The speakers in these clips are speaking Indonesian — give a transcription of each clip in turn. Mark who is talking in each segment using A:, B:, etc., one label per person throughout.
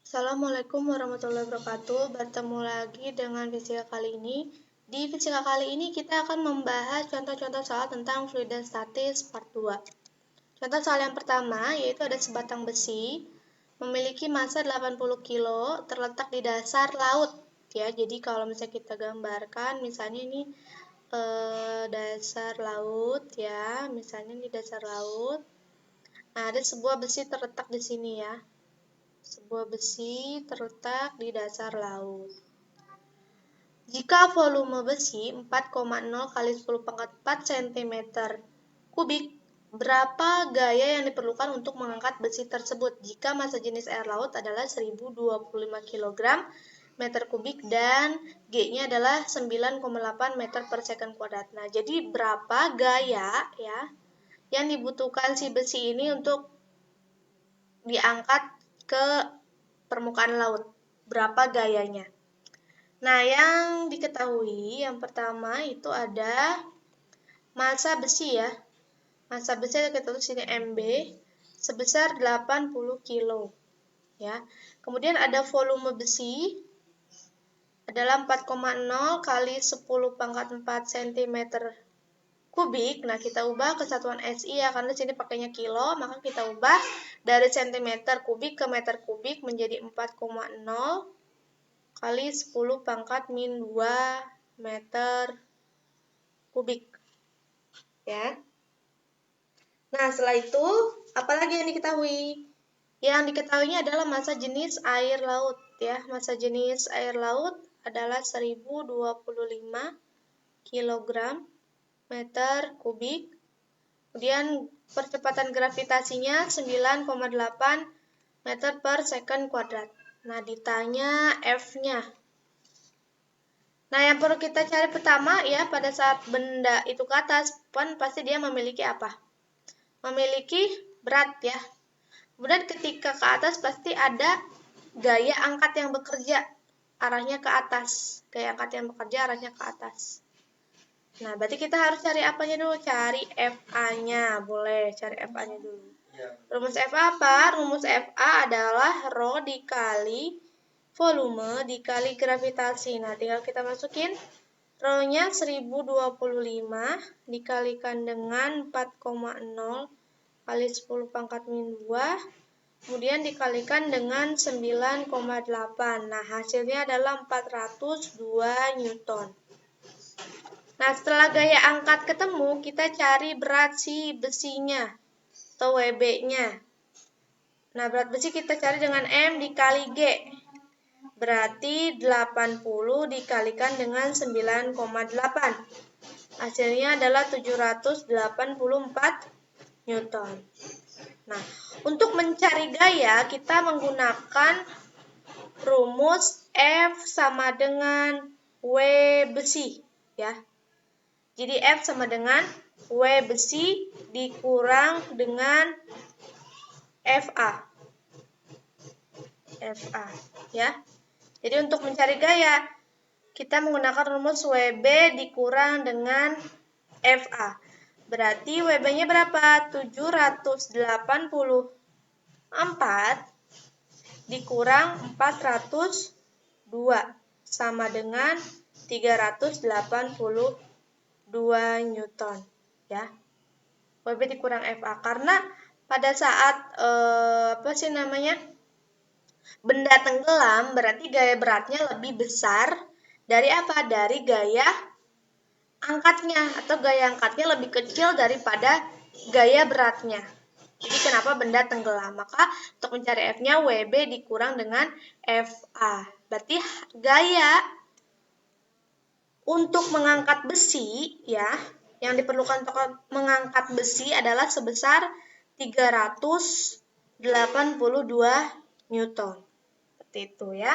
A: Assalamualaikum warahmatullahi wabarakatuh. Bertemu lagi dengan fisika kali ini. Di fisika kali ini kita akan membahas contoh-contoh soal tentang fluid dan statis part 2. Contoh soal yang pertama yaitu ada sebatang besi memiliki massa 80 kilo terletak di dasar laut. Ya, jadi kalau misalnya kita gambarkan misalnya ini dasar laut ya, misalnya ini dasar laut. Nah, ada sebuah besi terletak di sini ya. Sebuah besi terletak di dasar laut. Jika volume besi 4,0 kali 10 pangkat 4 cm kubik, berapa gaya yang diperlukan untuk mengangkat besi tersebut jika massa jenis air laut adalah 1025 kg meter kubik dan G-nya adalah 9,8 meter per second kuadrat. Nah, jadi berapa gaya ya yang dibutuhkan si besi ini untuk diangkat ke permukaan laut? Berapa gayanya? Nah, yang diketahui yang pertama itu ada massa besi ya. Massa besi kita tulis sini MB sebesar 80 kilo ya. Kemudian ada volume besi adalah 4,0 kali 10 pangkat 4 cm kubik. Nah, kita ubah ke satuan SI ya, karena di sini pakainya kilo, maka kita ubah dari cm kubik ke meter kubik menjadi 4,0 kali 10 pangkat min 2 meter kubik. Ya. Nah, setelah itu, apalagi yang diketahui? Yang diketahuinya adalah massa jenis air laut. Ya, massa jenis air laut adalah 1025 kg meter kubik. Kemudian percepatan gravitasinya 9,8 meter per second kuadrat. Nah, ditanya F-nya. Nah, yang perlu kita cari pertama ya, pada saat benda itu ke atas, pasti dia memiliki apa? Memiliki berat ya. Kemudian ketika ke atas pasti ada gaya angkat yang bekerja, arahnya ke atas. Gaya angkat yang bekerja arahnya ke atas. Nah, berarti kita harus cari apanya dulu? Cari FA-nya. Boleh cari FA-nya dulu. Rumus FA apa? Rumus FA adalah rho dikali volume dikali gravitasi. Nah, tinggal kita masukin rho-nya 1025 dikalikan dengan 4,0 kali 10 pangkat min 2, kemudian dikalikan dengan 9,8. Nah, hasilnya adalah 402 Newton. Nah, setelah gaya angkat ketemu, kita cari berat si besinya atau WB-nya. Nah, berat besi kita cari dengan M dikali G. Berarti 80 dikalikan dengan 9,8. Hasilnya adalah 784 Newton. Nah, untuk mencari gaya, kita menggunakan rumus F sama dengan W besi. Ya. Jadi F sama dengan W besi dikurang dengan FA. FA, ya. Jadi untuk mencari gaya, kita menggunakan rumus WB dikurang dengan FA. Berarti WB-nya berapa? 784 dikurang 402 sama dengan 382 Newton, ya. WB dikurang FA karena pada saat benda tenggelam, berarti gaya beratnya lebih besar dari apa? Dari gaya angkatnya, atau gaya angkatnya lebih kecil daripada gaya beratnya. Jadi kenapa benda tenggelam? Maka untuk mencari F-nya WB dikurang dengan FA. Berarti gaya untuk mengangkat besi ya, yang diperlukan untuk mengangkat besi adalah sebesar 382 Newton. Seperti itu ya.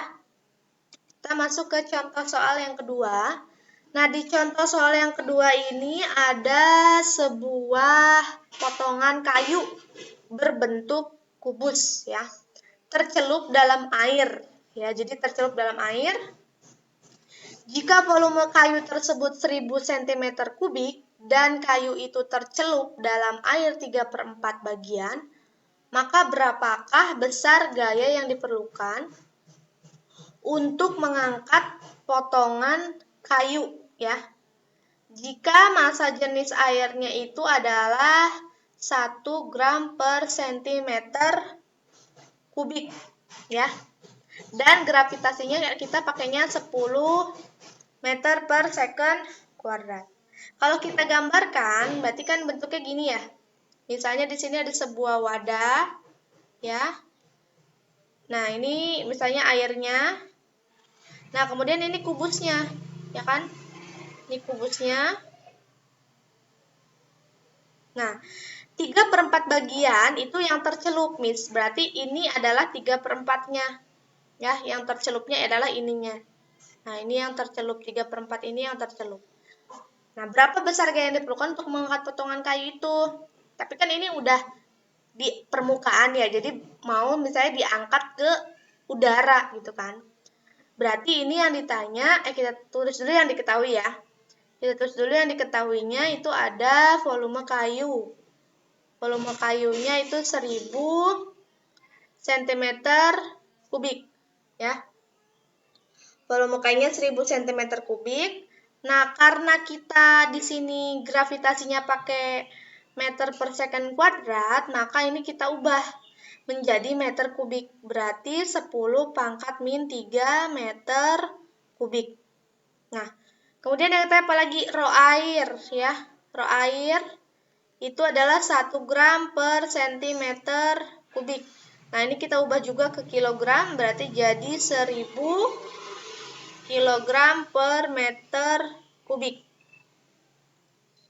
A: Kita masuk ke contoh soal yang kedua. Nah, di contoh soal yang kedua ini ada sebuah potongan kayu berbentuk kubus ya, tercelup dalam air ya. Jadi tercelup dalam air. Jika volume kayu tersebut 1000 cm kubik dan kayu itu tercelup dalam air 3/4 bagian, Maka berapakah besar gaya yang diperlukan untuk mengangkat potongan kayu ya? Jika massa jenis airnya itu adalah 1 gram per centimeter kubik ya. Dan gravitasinya kita pakainya 10 meter per second kuadrat. Kalau kita gambarkan, berarti kan bentuknya gini ya. Misalnya di sini ada sebuah wadah ya. Nah, ini misalnya airnya. Nah, kemudian ini kubusnya, ya kan? Ini kubusnya. Nah, 3/4 bagian itu yang tercelup, Miss. Berarti ini adalah 3/4-nya. Ya, yang tercelupnya adalah ininya. Nah, ini yang tercelup, 3/4 ini yang tercelup. Nah, berapa besar gaya yang diperlukan untuk mengangkat potongan kayu itu? Tapi kan ini udah di permukaan ya, jadi mau misalnya diangkat ke udara gitu kan. Berarti ini yang ditanya, kita tulis dulu yang diketahui ya. Kita tulis dulu yang diketahuinya itu ada volume kayu. Volume kayunya itu 1000 cm kubik ya. Volume kayunya 1000 cm kubik. Nah, karena kita di sini gravitasinya pakai meter per second kuadrat, maka ini kita ubah menjadi meter kubik. Berarti 10 pangkat min 3 meter kubik. Nah, kemudian yang kita apa lagi? Rho air ya. Rho air itu adalah 1 gram per centimeter kubik. Nah, ini kita ubah juga ke kilogram, berarti jadi 1000 kilogram per meter kubik.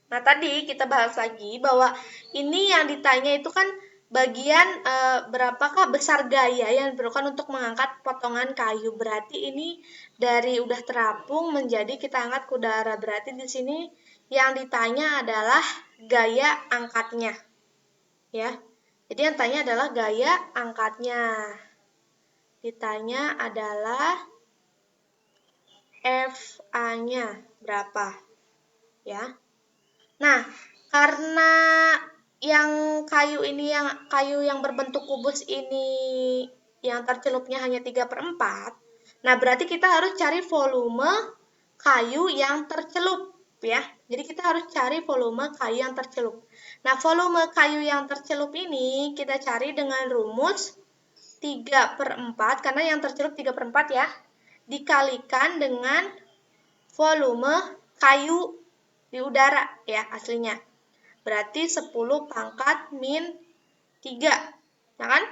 A: Nah, tadi kita bahas lagi bahwa ini yang ditanya itu kan bagian berapakah besar gaya yang diperlukan untuk mengangkat potongan kayu. Berarti ini dari udah terapung menjadi kita angkat ke udara. Berarti di sini yang ditanya adalah gaya angkatnya. Ya. Jadi yang tanya adalah gaya angkatnya. Ditanya adalah FA-nya berapa? Ya. Nah, karena yang kayu yang berbentuk kubus ini yang tercelupnya hanya 3/4, nah berarti kita harus cari volume kayu yang tercelup ya. Jadi kita harus cari volume kayu yang tercelup. Nah, volume kayu yang tercelup ini kita cari dengan rumus 3/4, karena yang tercelup 3/4 ya, dikalikan dengan volume kayu di udara ya aslinya. Berarti 10 pangkat min 3. Ya kan?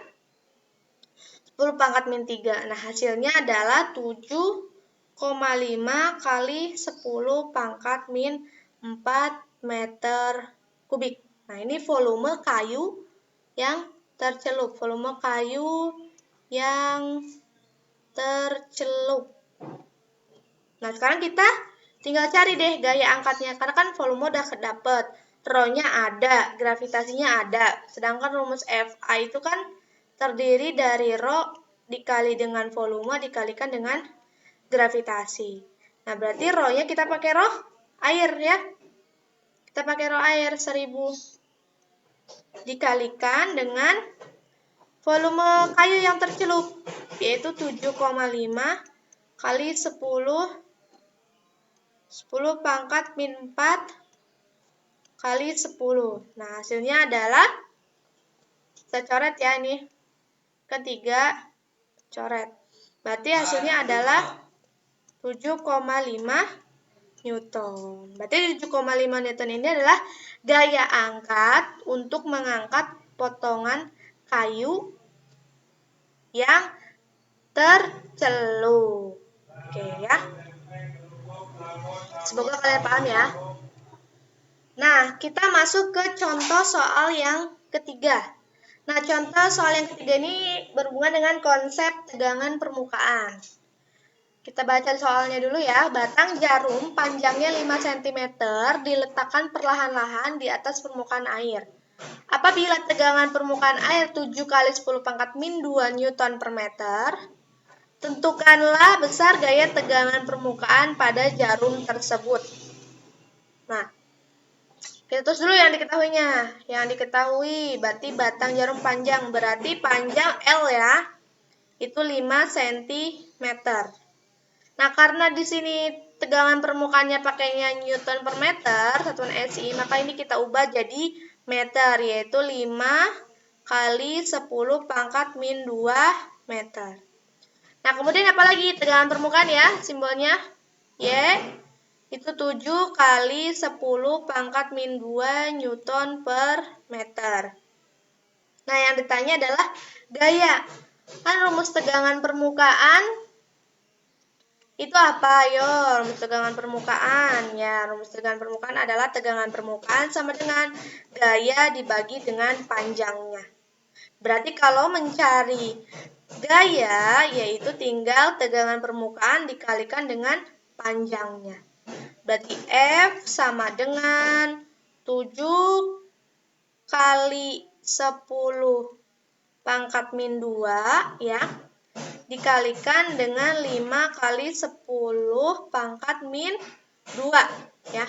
A: 10 pangkat min 3. Nah, hasilnya adalah 7,5 kali 10 pangkat min 4 meter kubik. Nah, ini volume kayu yang tercelup. Volume kayu yang tercelup. Nah, sekarang kita tinggal cari deh gaya angkatnya, karena kan volume udah kedapet, rho-nya ada, gravitasinya ada. Sedangkan rumus FA itu kan terdiri dari rho dikali dengan volume dikalikan dengan gravitasi. Nah, berarti rho-nya kita pakai rho air ya. Kita pakai rho air 1000 dikalikan dengan volume kayu yang tercelup, yaitu 7,5 kali 10 pangkat min 4 kali 10. Nah, hasilnya adalah, kita coret ya ini, ketiga coret. Berarti hasilnya adalah 7,5 Newton. Berarti 7,5 Newton ini adalah gaya angkat untuk mengangkat potongan kayu yang tercelup. Oke ya. Semoga kalian paham ya. Nah, kita masuk ke contoh soal yang ketiga. Nah, contoh soal yang ketiga ini berhubungan dengan konsep tegangan permukaan. Kita baca soalnya dulu ya. Batang jarum panjangnya 5 cm diletakkan perlahan-lahan di atas permukaan air. Apabila tegangan permukaan air 7 kali 10 pangkat min 2 Newton per meter, tentukanlah besar gaya tegangan permukaan pada jarum tersebut. Nah, Kita terus dulu yang diketahuinya. Yang diketahui berarti batang jarum panjang. Berarti panjang L ya. Itu 5 cm. Nah, karena di sini tegangan permukaannya pakainya Newton per meter, satuan SI, maka ini kita ubah jadi meter, yaitu 5 kali 10 pangkat min 2 meter. Nah, kemudian apa lagi tegangan permukaan ya, simbolnya Y, itu 7 kali 10 pangkat min 2 Newton per meter. Nah, yang ditanya adalah gaya. Kan rumus tegangan permukaan itu apa? Ayo, rumus tegangan permukaan. Ya, rumus tegangan permukaan adalah tegangan permukaan sama dengan gaya dibagi dengan panjangnya. Berarti kalau mencari gaya, yaitu tinggal tegangan permukaan dikalikan dengan panjangnya. Berarti F sama dengan 7 kali 10 pangkat min 2 ya, dikalikan dengan 5 kali 10 pangkat min 2 ya.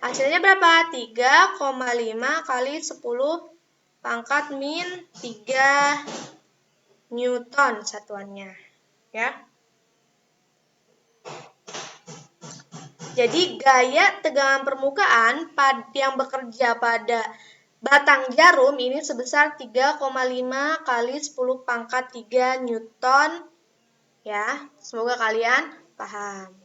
A: Hasilnya berapa? 3,5 kali 10 pangkat min 3 Newton satuannya ya. Jadi gaya tegangan permukaan yang bekerja pada batang jarum ini sebesar 3,5 kali 10 pangkat 3 Newton ya. Semoga kalian paham.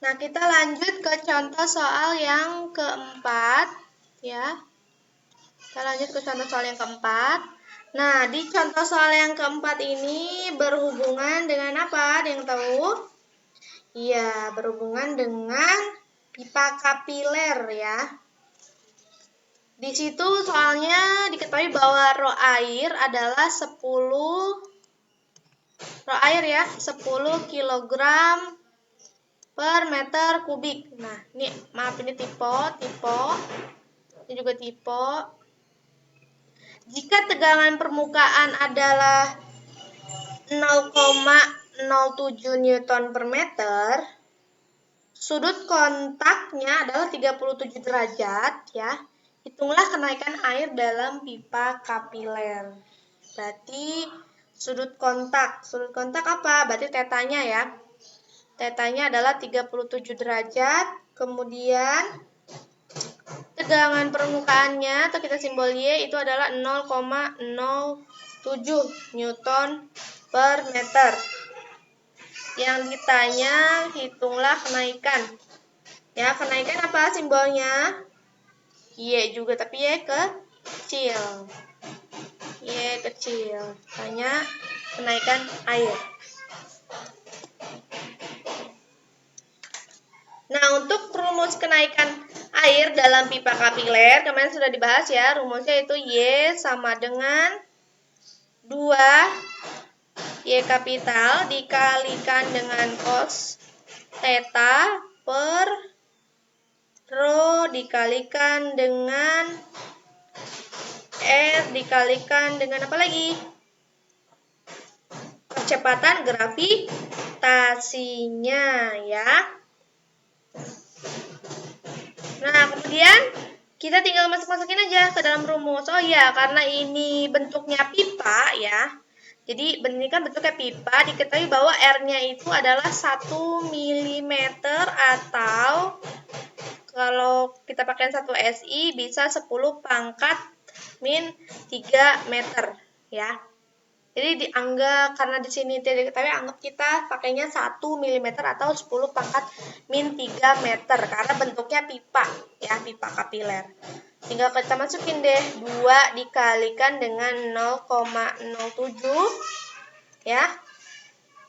A: Nah, kita lanjut ke contoh soal yang keempat ya. Kita lanjut ke contoh soal yang keempat. Nah, di contoh soal yang keempat ini berhubungan dengan apa? Ada yang tahu? Iya, berhubungan dengan pipa kapiler ya. Di situ soalnya diketahui bahwa rho air adalah 10 kg per meter kubik. Nah, ini maaf ini tipe. Ini juga tipe. Jika tegangan permukaan adalah 0,07 Newton per meter, sudut kontaknya adalah 37 derajat ya. Hitunglah kenaikan air dalam pipa kapiler. Berarti sudut kontak apa? Berarti tetanya ya. Tetanya adalah 37 derajat. Kemudian tegangan permukaannya atau kita simbol Y itu adalah 0,07 Newton per meter. Yang ditanya hitunglah kenaikan. Ya, kenaikan apa simbolnya? Y juga, tapi Y kecil. Y kecil. Tanya kenaikan air. Nah, untuk rumus kenaikan air dalam pipa kapiler, kemarin sudah dibahas ya, rumusnya itu Y sama dengan 2 Y kapital dikalikan dengan cos theta per rho dikalikan dengan R dikalikan dengan apa lagi? Kecepatan gravitasinya ya. Nah, kemudian kita tinggal masukin aja ke dalam rumus. Oh iya, karena ini bentuknya pipa ya. Jadi ini kan bentuknya pipa, diketahui bahwa R-nya itu adalah 1 mm atau kalau kita pakai 1 SI bisa 10 pangkat min 3 meter ya. Jadi dianggap karena di sini tidak diketahui, anggap kita pakainya 1 mm atau 10 pangkat min 3 meter karena bentuknya pipa ya, pipa kapiler. Tinggal kita masukin deh 2 dikalikan dengan 0,07 ya.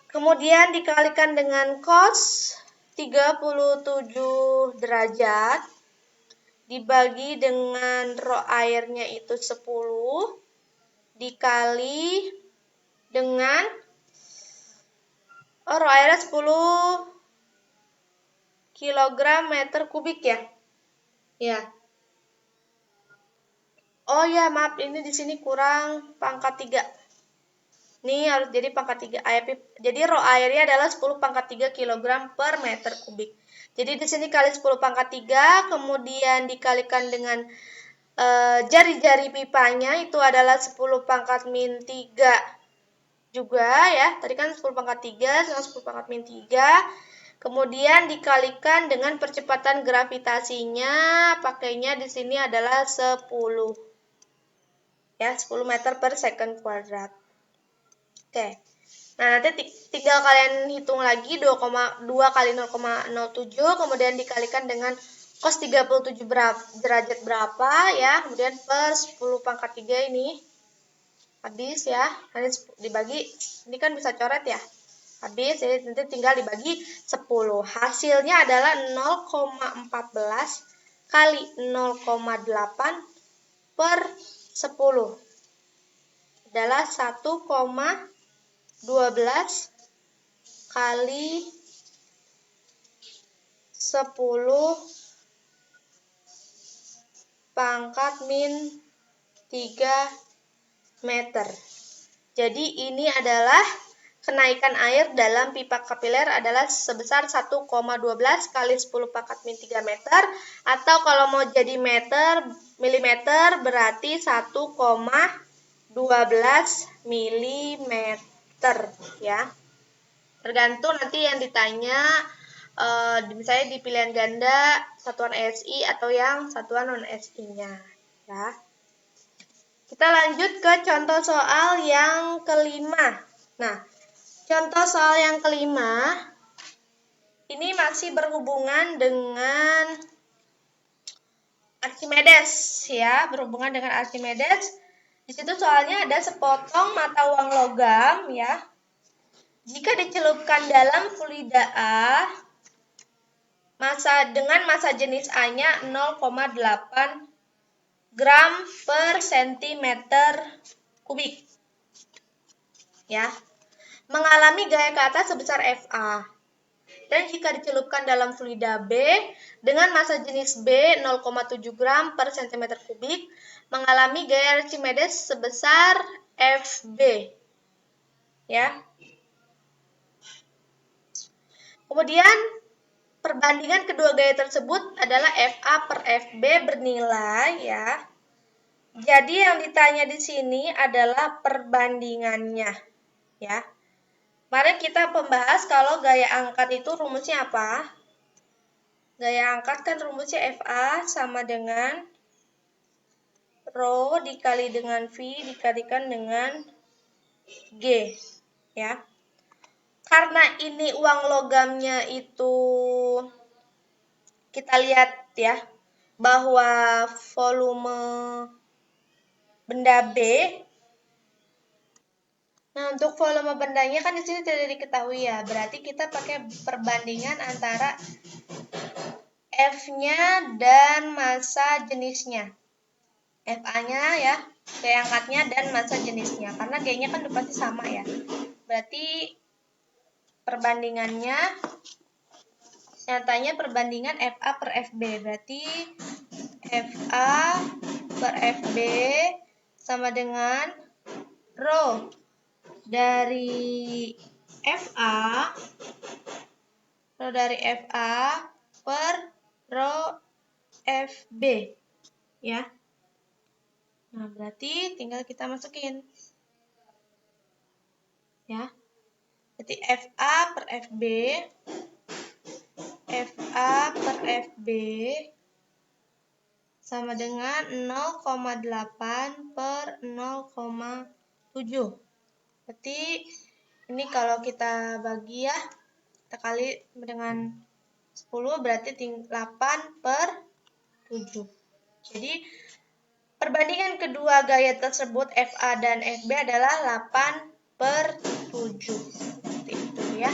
A: Kemudian dikalikan dengan cos 37 derajat dibagi dengan rho airnya itu 10 dikali dengan rho airnya 10 kg meter kubik ya. Ya. Oh ya, maaf ini di sini kurang pangkat 3. Ini harus jadi pangkat 3 air. Jadi rho airnya adalah 10 pangkat 3 kg per meter kubik. Jadi di sini kali 10 pangkat 3, kemudian dikalikan dengan jari-jari pipanya itu adalah 10 pangkat min 3 juga ya. Tadi kan 10 pangkat 3 dengan 10 pangkat min 3. Kemudian dikalikan dengan percepatan gravitasinya, pakainya di sini adalah 10. Ya, 10 meter per second kuadrat. Oke. Nah, nanti tinggal kalian hitung lagi 2 kali 0,07, kemudian dikalikan dengan cos 37 derajat berapa ya, kemudian per 10 pangkat 3 ini habis ya, nanti dibagi, ini kan bisa coret ya, habis, jadi nanti tinggal dibagi 10. Hasilnya adalah 0,14 kali 0,8 per 10 adalah 1,12 kali 10 pangkat min 3 meter. Jadi ini adalah kenaikan air dalam pipa kapiler adalah sebesar 1,12 kali 10 pangkat min 3 meter, atau kalau mau jadi milimeter berarti 1,12 milimeter ya. Tergantung nanti yang ditanya, misalnya di pilihan ganda satuan SI atau yang satuan non SI-nya ya. Kita lanjut ke contoh soal yang kelima. Nah, contoh soal yang kelima ini masih berhubungan dengan Archimedes ya, berhubungan dengan Archimedes. Di situ soalnya ada sepotong mata uang logam ya. Jika dicelupkan dalam fluida A, dengan massa jenis A-nya 0,8 gram per sentimeter kubik. Ya. Mengalami gaya ke atas sebesar Fa. Dan jika dicelupkan dalam fluida B dengan massa jenis B 0,7 gram per sentimeter kubik, mengalami gaya Archimedes sebesar Fb. Ya. Kemudian perbandingan kedua gaya tersebut adalah Fa per Fb bernilai ya. Jadi yang ditanya di sini adalah perbandingannya ya. Kemarin kita membahas kalau gaya angkat itu rumusnya apa? Gaya angkat kan rumusnya Fa sama dengan Rho dikali dengan V dikalikan dengan G ya. Karena ini uang logamnya itu kita lihat ya bahwa volume benda B. Nah, untuk volume bendanya kan di sini tidak diketahui ya. Berarti kita pakai perbandingan antara F-nya dan massa jenisnya. Fa-nya ya, gaya angkatnya dan massa jenisnya. Karena G-nya kan pasti sama ya. Berarti perbandingannya nyatanya perbandingan Fa per Fb. Berarti Fa per Fb sama dengan Rho dari Fa per Rho Fb ya. Nah, berarti tinggal kita masukin ya. Berarti Fa per Fb sama dengan 0,8 per 0,7. Berarti ini kalau kita bagi ya, kita kali dengan 10 berarti 8 per 7. Jadi perbandingan kedua gaya tersebut Fa dan Fb adalah 8 per 7. Seperti itu ya.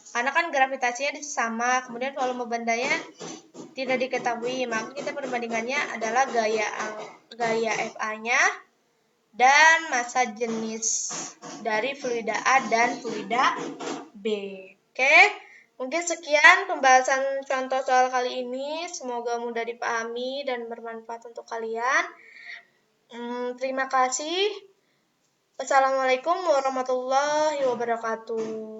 A: Karena kan gravitasinya sama, kemudian volume bendanya tidak diketahui, maka kita perbandingannya adalah gaya Fa-nya dan massa jenis dari fluida A dan fluida B. Oke, mungkin sekian pembahasan contoh soal kali ini. Semoga mudah dipahami dan bermanfaat untuk kalian. Terima kasih. Wassalamualaikum warahmatullahi wabarakatuh.